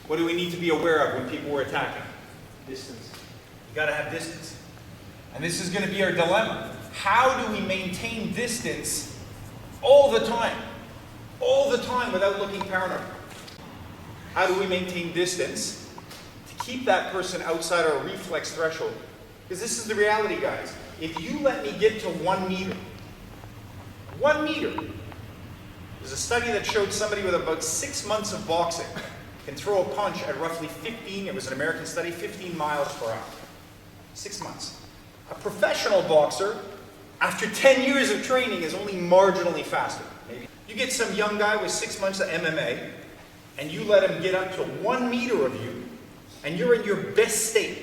What do we need to be aware of when people were attacking? Distance. You got to have distance. And this is going to be our dilemma. How do we maintain distance all the time? All the time without looking paranoid? How do we maintain distance to keep that person outside our reflex threshold? Because this is the reality, guys. If you let me get to 1 meter, 1 meter, there's a study that showed somebody with about 6 months of boxing can throw a punch at roughly 15, it was an American study, 15 miles per hour. 6 months. A professional boxer, after 10 years of training, is only marginally faster. Maybe. You get some young guy with 6 months of MMA, and you let him get up to 1 meter of you, and you're in your best state.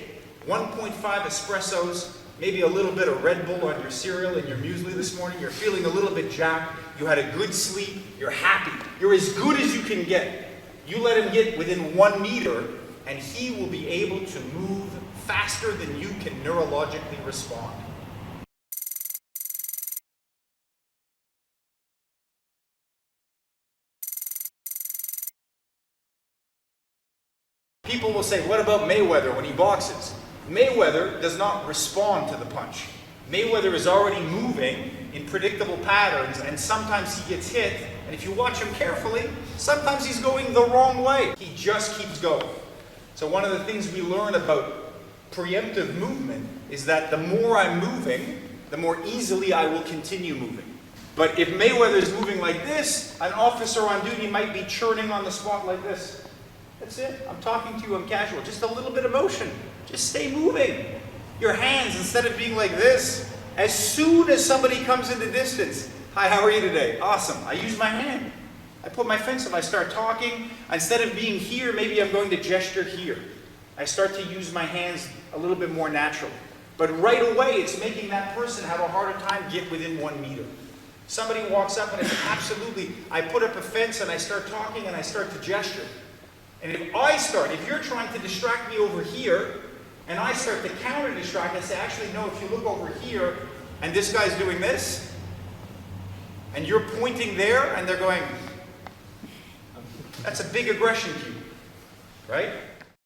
1.5 espressos, maybe a little bit of Red Bull on your cereal and your muesli this morning. You're feeling a little bit jacked. You had a good sleep. You're happy. You're as good as you can get. You let him get within 1 meter, and he will be able to move faster than you can neurologically respond. People will say, what about Mayweather when he boxes? Mayweather does not respond to the punch. Mayweather is already moving in predictable patterns, and sometimes he gets hit, and if you watch him carefully, sometimes he's going the wrong way. He just keeps going. So one of the things we learn about preemptive movement is that the more I'm moving, the more easily I will continue moving. But if Mayweather is moving like this, an officer on duty might be churning on the spot like this. That's it. I'm talking to you, I'm casual. Just a little bit of motion. Just stay moving. Your hands, instead of being like this, as soon as somebody comes into distance, hi, how are you today? Awesome. I use my hand. I put my fence up. I start talking. Instead of being here, maybe I'm going to gesture here. I start to use my hands a little bit more naturally. But right away, it's making that person have a harder time get within 1 meter. Somebody walks up and it's absolutely, I put up a fence and I start talking and I start to gesture. And if you're trying to distract me over here, and I start to counter-distract, I say, actually, no, if you look over here, and this guy's doing this, and you're pointing there, and they're going, that's a big aggression cue, right?